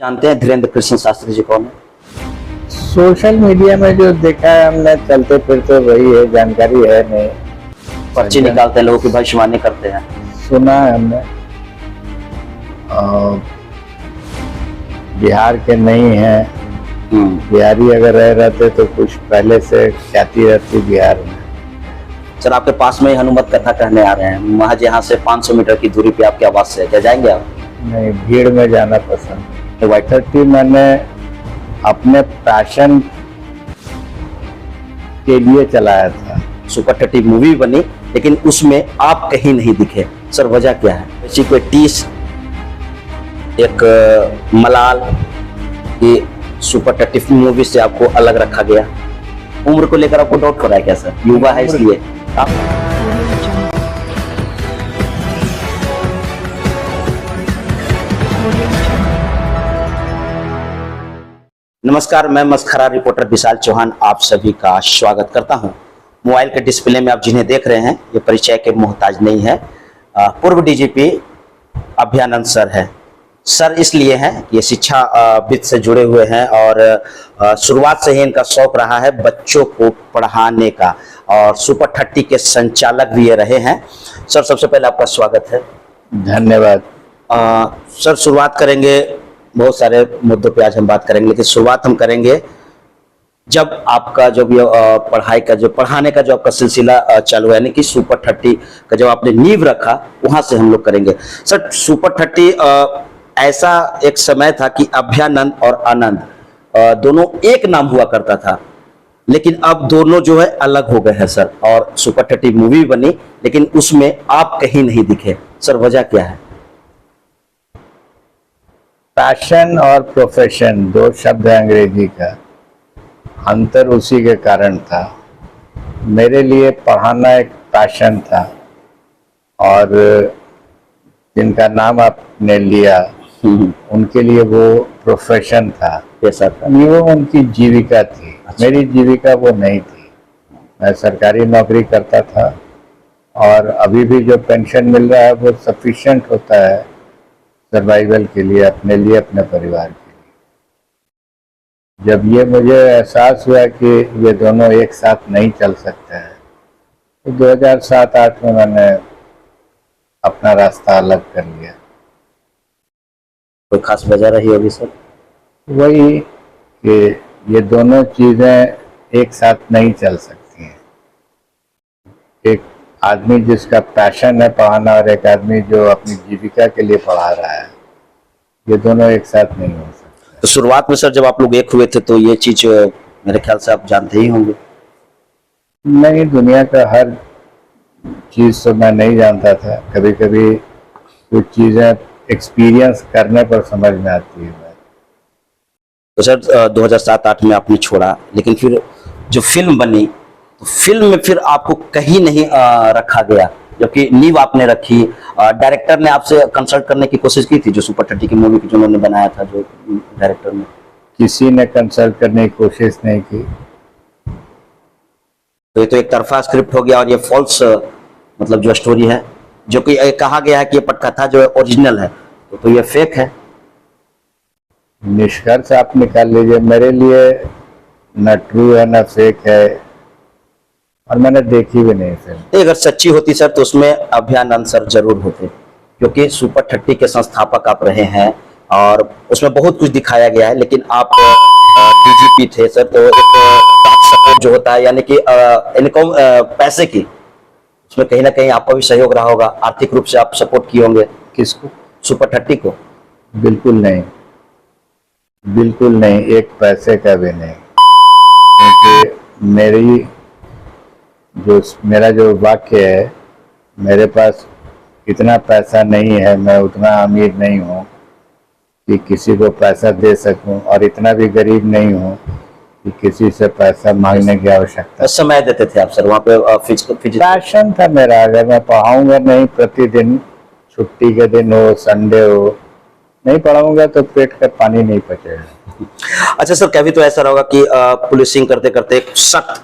जानते हैं धीरेन्द्र कृष्ण शास्त्री जी कौन है? सोशल मीडिया में जो देखा है हमने चलते फिरते वही है, जानकारी है नहीं। पर्ची निकालते हैं, लोगों की भविष्यवाणी करते हैं। सुना है हमने। बिहार के नहीं है। बिहारी अगर रह रहते तो कुछ पहले से ख्याति रहती बिहार में। सर आपके पास में ही हनुमत कथा कहने आ रहे हैं, महज यहाँ से 500 मीटर की दूरी पे आपके आवास से, क्या जाएंगे आप? नहीं, भीड़ में जाना पसंद है। वाइट 30 मैंने अपने पैशन के लिए चलाया था। सुपर 30 मूवी बनी लेकिन उसमें आप कहीं नहीं दिखे, सर वजह क्या है? किसी को टीस एक मलाल ये सुपर 30 मूवी से आपको अलग रखा गया, उम्र को लेकर आपको डाउट हो रहा है क्या सर? युवा है इसलिए आप नमस्कार, मैं मस्खरा रिपोर्टर विशाल चौहान आप सभी का स्वागत करता हूं। मोबाइल के डिस्प्ले में आप जिन्हें देख रहे हैं ये परिचय के मोहताज नहीं है, पूर्व डीजीपी अभयानंद सर है। सर इसलिए हैं कि ये शिक्षा वित्त से जुड़े हुए हैं और शुरुआत से ही इनका शौक रहा है बच्चों को पढ़ाने का, और सुपर 30 के संचालक भी ये रहे हैं। सर सबसे पहले आपका स्वागत है। धन्यवाद। सर शुरुआत करेंगे, बहुत सारे मुद्दों पे आज हम बात करेंगे, लेकिन शुरुआत हम करेंगे जब आपका जो भी पढ़ाई का जो पढ़ाने का जो आपका सिलसिला चालू है, यानी कि सुपर 30 का जब आपने नींव रखा वहां से हम लोग करेंगे। सर सुपर 30 ऐसा एक समय था कि अभयानंद और आनंद दोनों एक नाम हुआ करता था, लेकिन अब दोनों जो है अलग हो गए हैं सर, और सुपर 30 मूवी बनी लेकिन उसमें आप कहीं नहीं दिखे, सर वजह क्या है? पैशन और प्रोफेशन दो शब्द है अंग्रेजी का, अंतर उसी के कारण था। मेरे लिए पढ़ाना एक पैशन था और जिनका नाम आपने लिया उनके लिए वो प्रोफेशन था। कैसा था? वो उनकी जीविका थी। अच्छा। मेरी जीविका वो नहीं थी। मैं सरकारी नौकरी करता था और अभी भी जो पेंशन मिल रहा है वो सफिशिएंट होता है सर्वाइवल के लिए, अपने लिए, अपने परिवार के लिए। जब ये मुझे एहसास हुआ कि ये दोनों एक साथ नहीं चल सकते हैं तो 2007-8 में मैंने अपना रास्ता अलग कर लिया। कोई खास वजह रही होगी सर? वही कि ये दोनों चीज़ें एक साथ नहीं चल सकती हैं। एक आदमी जिसका पैशन है पढ़ाना और एक आदमी जो अपनी जीविका के लिए पढ़ा रहा है, ये दोनों एक साथ नहीं हो सकते। तो शुरुआत में सर जब आप लोग एक हुए थे तो ये चीज मेरे ख्याल से आप जानते ही होंगे। नहीं, दुनिया का हर चीज़ तो मैं नहीं जानता था। कभी कभी कुछ चीज़ें एक्सपीरियंस करने पर समझ में आती है। तो सर 2007-8 में आपने छोड़ा, लेकिन फिर जो फिल्म बनी तो फिल्म में फिर आपको कहीं नहीं रखा गया, जबकि नींव आपने रखी। डायरेक्टर ने आपसे कंसल्ट करने की कोशिश की थी, जो सुपर 30 की मूवी की जो उन्होंने बनाया था, जो डायरेक्टर ने? किसी ने कंसल्ट करने की कोशिश नहीं की। तो ये तो एक तरफा स्क्रिप्ट हो गया और ये फॉल्स मतलब जो स्टोरी है, जो कि कहा गया है कि ये पटकथा जो है ओरिजिनल है, तो ये फेक है। निष्कर्ष आप निकाल लीजिए। मेरे लिए न ट्रू है न फेक है, और मैंने देखी भी नहीं फिल्म। अगर सच्ची होती सर तो उसमें अभयानंद सर जरूर होते, क्योंकि सुपर 30 के संस्थापक आप रहे हैं और उसमें बहुत कुछ दिखाया गया है, लेकिन आप डीजीपी थे सर, तो एक सपोर्ट जो होता है, यानी कि इनकम पैसे की, उसमें कहीं ना कहीं आपका भी सहयोग रहा होगा, आर्थिक रूप से आप सपोर्ट किए होंगे। किसको? सुपर 30 को? बिल्कुल नहीं, बिल्कुल नहीं, एक पैसे का भी नहीं। क्योंकि मेरा जो वाक्य है, मेरे पास इतना पैसा नहीं है, मैं उतना अमीर नहीं हूँ कि किसी को पैसा दे सकूं, और इतना भी गरीब नहीं हूँ कि किसी से पैसा मांगने की आवश्यकता। समय देते थे आप सर वहाँ पे? पैशन था मेरा। अगर मैं पढ़ाऊंगा नहीं, प्रतिदिन छुट्टी के दिन हो, संडे हो, नहीं पढ़ाऊंगा तो पेट का पानी नहीं पचेगा। अच्छा सर, कभी तो ऐसा होगा कि पुलिसिंग करते करते एक सख्त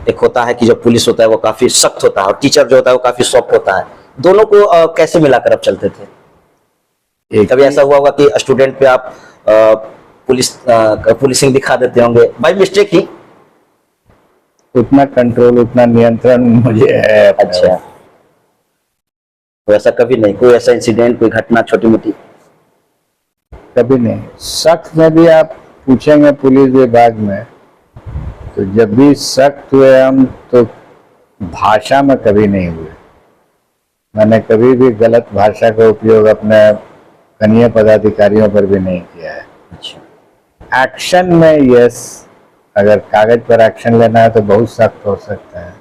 एक होता है कि जो पुलिस होता है वो काफी सख्त होता है और टीचर जो होता है वो काफी सॉफ्ट होता है, दोनों को कैसे मिलाकर आप चलते थे? एक कभी ऐसा हुआ होगा कि स्टूडेंट पे आप पुलिसिंग दिखा देते होंगे बाय मिस्टेक ही? उतना कंट्रोल, उतना नियंत्रण मुझे है अपने अच्छा, ऊपर। तो ऐसा कभी नहीं, कोई ऐसा इंसिडेंट, कोई घटना छोटी मोटी? कभी नहीं। सख्त में भी आप पूछेंगे पुलिस विभाग में, तो जब भी सख्त हुए हम, तो भाषा में कभी नहीं हुए। मैंने कभी भी गलत भाषा का उपयोग अपने कनीय पदाधिकारियों पर भी नहीं किया है। अच्छा, एक्शन में यस, अगर कागज पर एक्शन लेना है तो बहुत सख्त हो सकता है,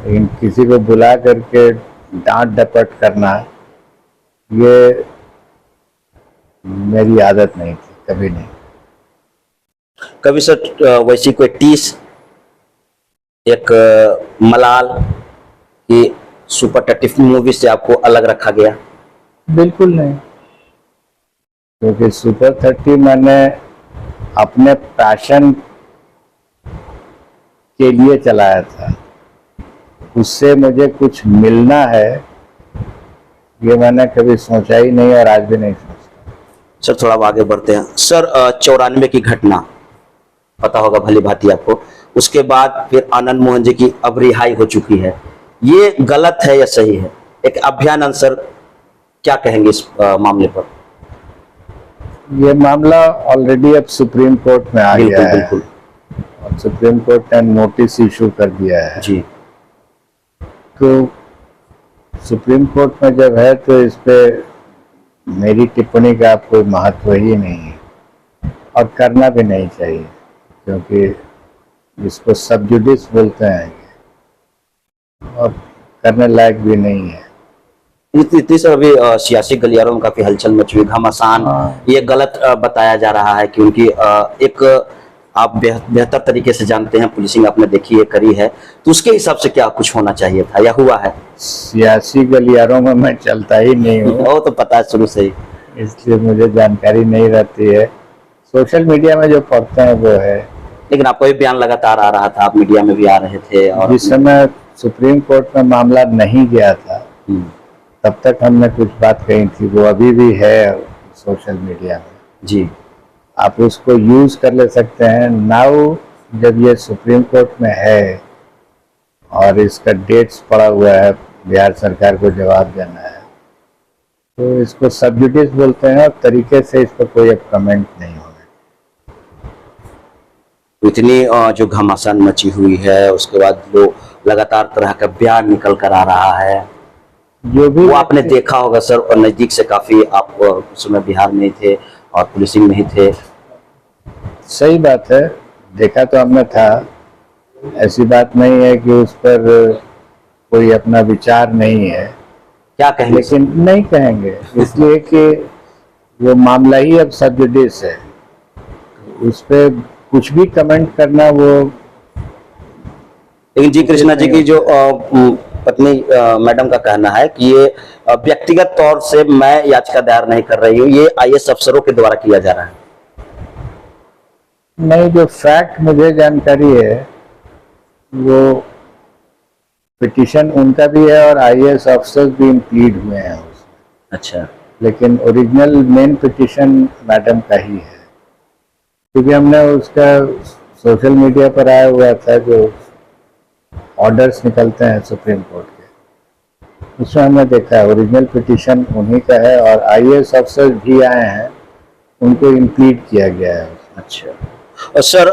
लेकिन किसी को बुला करके डांट डपट करना, ये मेरी आदत नहीं थी, कभी नहीं। कभी सर वैसी कोई टीस, एक मलाल की सुपर टटिफ मूवी से आपको अलग रखा गया? बिल्कुल नहीं, क्योंकि सुपर 30 मैंने अपने पैशन के लिए चलाया था। उससे मुझे कुछ मिलना है, ये मैंने कभी सोचा ही नहीं और आज भी नहीं सोचता। सर थोड़ा अब आगे बढ़ते हैं सर। 94 की घटना पता होगा भली भांति आपको, उसके बाद फिर आनंद मोहन जी की अब रिहाई हो चुकी है, ये गलत है या सही है? एक अभियान सर, क्या कहेंगे इस मामले पर? ये मामला ऑलरेडी अब सुप्रीम कोर्ट में आ गया बिल्कुल है बिल्कुल और सुप्रीम कोर्ट ने नोटिस इशू कर दिया है। जी। तो सुप्रीम कोर्ट में जब है तो इस पे मेरी टिप्पणी का कोई महत्व ही नहीं है और करना भी नहीं चाहिए, क्योंकि इसको सब जुडिस बोलते हैं और करने लायक भी नहीं है। इतनी सर अभी सियासी गलियारों में काफी हलचल मची हुई, घमासान, हाँ। ये गलत बताया जा रहा है कि उनकी एक आप बेहतर तरीके से जानते हैं, पुलिसिंग आपने देखी है, करी है, तो उसके हिसाब से क्या कुछ होना चाहिए था या हुआ है? सियासी गलियारों में मैं चलता ही नहीं हूँ, वो तो पता है शुरू से ही। इसलिए मुझे जानकारी नहीं रहती है। सोशल मीडिया में जो पढ़ते हैं वो है। लेकिन आपका भी बयान लगातार आ रहा था, आप मीडिया में भी आ रहे थे, और जिस समय सुप्रीम कोर्ट में मामला नहीं गया था तब तक हमने कुछ बात कही थी, वो अभी भी है सोशल मीडिया में। जी। आप उसको यूज कर ले सकते हैं। नाउ जब ये सुप्रीम कोर्ट में है और इसका डेट्स पड़ा हुआ है, बिहार सरकार को जवाब देना है, तो इसको सब जुडिस बोलते हैं और तरीके से इस पर कोई अब कमेंट नहीं होगा। इतनी जो घमासान मची हुई है, उसके बाद लोग लगातार तरह का बयान निकल कर आ रहा है, जो भी वो आपने देखा होगा सर, और नजदीक से काफी, आप उस समय बिहार में ही थे और पुलिसिंग में ही थे। सही बात है, देखा तो हमने था, ऐसी बात नहीं है कि उस पर कोई अपना विचार नहीं है। क्या कहेंगे? लेकिन नहीं कहेंगे इसलिए कि वो मामला ही अब सब जुडिस है, उस पर कुछ भी कमेंट करना वो। लेकिन जी कृष्णा जी की जो पत्नी मैडम का कहना है कि ये व्यक्तिगत तौर से मैं याचिका दायर नहीं कर रही हूँ, ये आईएएस अफसरों के द्वारा किया जा रहा है। नहीं, जो फैक्ट मुझे जानकारी है वो पिटीशन उनका भी है और आईएएस अफसर भी इंप्लीड हुए हैं उसमें। अच्छा। लेकिन ओरिजिनल मेन पिटीशन मैडम का ही है, क्योंकि हमने उसका सोशल मीडिया पर आया हुआ था जो ऑर्डर्स निकलते हैं सुप्रीम कोर्ट के, उसमें हमने देखा है ओरिजिनल पिटीशन उन्हीं का है और आईएएस अफसर भी आए हैं, उनको इंप्लीड किया गया है। अच्छा। और सर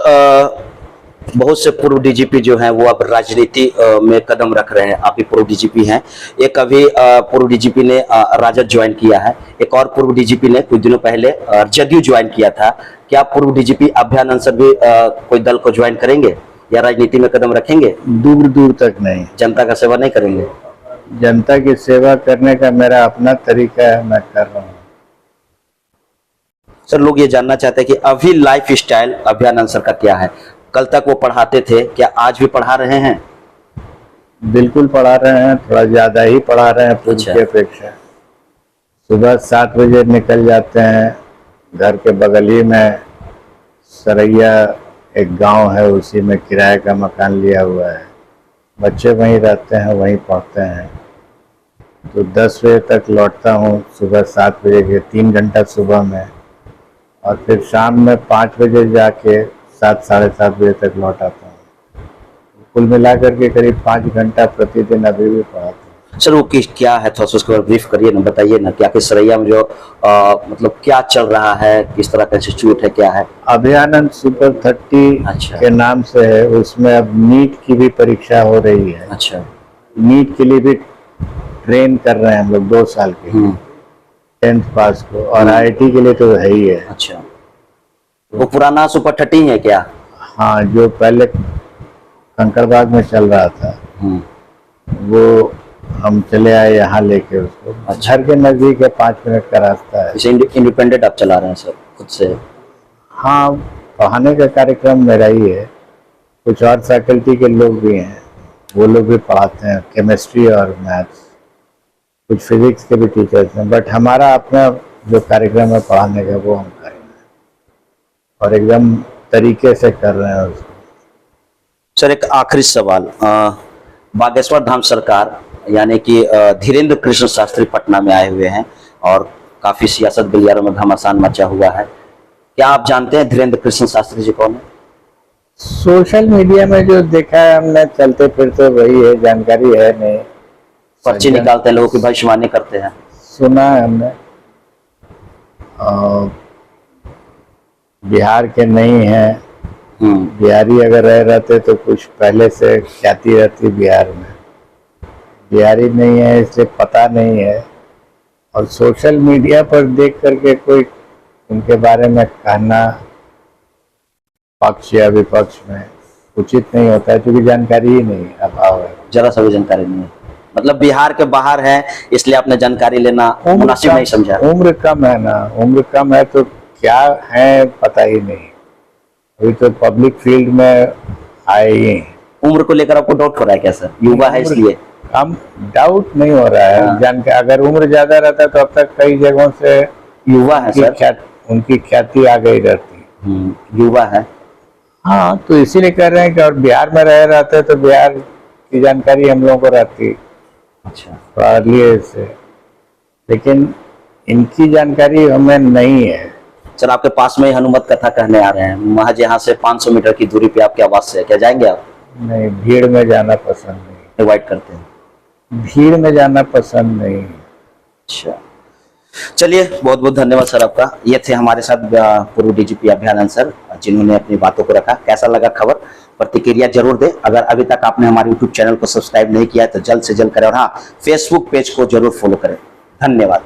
बहुत से पूर्व डीजीपी जो हैं वो अब राजनीति में कदम रख रहे हैं, आप भी पूर्व डीजीपी हैं। एक अभी पूर्व डीजीपी ने राजद ज्वाइन किया है, एक और पूर्व डीजीपी ने कुछ दिनों पहले जदयू ज्वाइन किया था। क्या पूर्व डीजीपी अभ्यानंद सर भी कोई दल को ज्वाइन करेंगे या राजनीति में कदम रखेंगे? दूर दूर तक नहीं। जनता का सेवा नहीं करेंगे? जनता की सेवा करने का मेरा अपना तरीका है, मैं कर रहा हूँ। सर लोग ये जानना चाहते हैं कि अभी लाइफ स्टाइल अभ्यानंद सर का क्या है? कल तक वो पढ़ाते थे, क्या आज भी पढ़ा रहे हैं? बिल्कुल पढ़ा रहे हैं, थोड़ा ज्यादा ही पढ़ा रहे हैं पूर्व की अपेक्षा। सुबह 7 बजे निकल जाते हैं, घर के बगल ही में सरैया एक गांव है, उसी में किराए का मकान लिया हुआ है, बच्चे वहीं रहते हैं, वहीं पढ़ते हैं। तो 10 बजे तक लौटता हूँ, सुबह 7 बजे के 3 घंटा सुबह में, और फिर शाम में 5 बजे जाके 7 साढ़े 7 बजे तक लौट आता हूँ। कुल मिलाकर के करीब 5 घंटा प्रतिदिन अभी भी पढ़ाता हूँ। सर वो क्या है, थोड़ा सा उसके बाद ब्रीफ करिए ना, बताइए ना कि आपके सरैया में जो मतलब क्या चल रहा है, किस तरह का इंस्टीट्यूट है, क्या है? अभयानंद सुपर 30 अच्छा। के नाम से है। उसमें अब नीट की भी परीक्षा हो रही है। अच्छा। नीट के लिए भी ट्रेन कर रहे हैं हम लोग 2 साल के, 10th पास को, और आईआईटी के लिए तो है ही है। अच्छा, वो पुराना सुपर 30 है क्या? हाँ, जो पहले कंकड़बाग में चल रहा था, वो हम चले आए यहाँ लेके उसको। अच्छा। घर के नजदीक है, 5 मिनट का रास्ता है। इसे इंडिपेंडेंट आप चला रहे हैं सर खुद से? हाँ, पढ़ाने का कार्यक्रम मेरा ही है। कुछ और फैकल्टी के लोग भी हैं, वो लोग भी पढ़ाते हैं, केमिस्ट्री और मैथ्स। कुछ फिजिक्स के भी टीचर्स हैं, बट हमारा अपना जो कार्यक्रम है पढ़ाने का, वो हम कर रहे हैं और एकदम तरीके से कर रहे हैं उसको। सर एक आखिरी सवाल, बागेश्वर धाम सरकार यानी कि धीरेन्द्र कृष्ण शास्त्री पटना में आए हुए हैं और काफी सियासत गलियारों में घमासान मचा हुआ है। क्या आप जानते हैं धीरेन्द्र कृष्ण शास्त्री जी कौन है? सोशल मीडिया में जो देखा है हमने चलते फिरते वही है, जानकारी है नहीं। पर्ची निकालते हैं, लोगों की भविष्यवाणी करते हैं। सुना है हमने। बिहार के नहीं है, बिहारी अगर रह रहते तो कुछ पहले से ख्याति रहती बिहार में। बिहारी नहीं है, इसलिए पता नहीं है। और सोशल मीडिया पर देख करके कोई उनके बारे में कहना पक्ष या विपक्ष में उचित नहीं होता है, क्योंकि जानकारी ही नहीं, अभाव है। जरा सा भी जानकारी नहीं है, मतलब बिहार के बाहर है इसलिए आपने जानकारी लेना मुनासिब नहीं समझा? उम्र कम है ना, उम्र कम है तो क्या है पता ही नहीं। अभी तो पब्लिक फील्ड में आए ही हैं। उम्र को लेकर आपको डाउट हो रहा है क्या सर? युवा है इसलिए? हम डाउट नहीं हो रहा है। जानकर अगर उम्र ज्यादा रहता तो अब तक कई जगहों से युवा है सर, उनकी ख्याति आ गई रहती। युवा है। हाँ, तो इसीलिए कह रहे हैं कि और बिहार में रह रहते तो बिहार की जानकारी हम लोगों को रहती। अच्छा। अर्लियर से, लेकिन इनकी जानकारी हमें नहीं है। सर आपके पास में ही हनुमत कथा कहने आ रहे हैं, महज यहाँ से 500 मीटर की दूरी पे आपके आवास से, क्या जाएंगे आप? नहीं, भीड़ में जाना पसंद नहीं। अवॉइड करते हैं? भीड़ में जाना पसंद नहीं। अच्छा, चलिए बहुत बहुत धन्यवाद सर आपका। ये थे हमारे साथ पूर्व डीजीपी अभयानंद सर, जिन्होंने अपनी बातों को रखा। कैसा लगा खबर, प्रतिक्रिया जरूर दें। अगर अभी तक आपने हमारे यूट्यूब चैनल को सब्सक्राइब नहीं किया है तो जल्द से जल्द करें, और हाँ, फेसबुक पेज को जरूर फॉलो करें। धन्यवाद।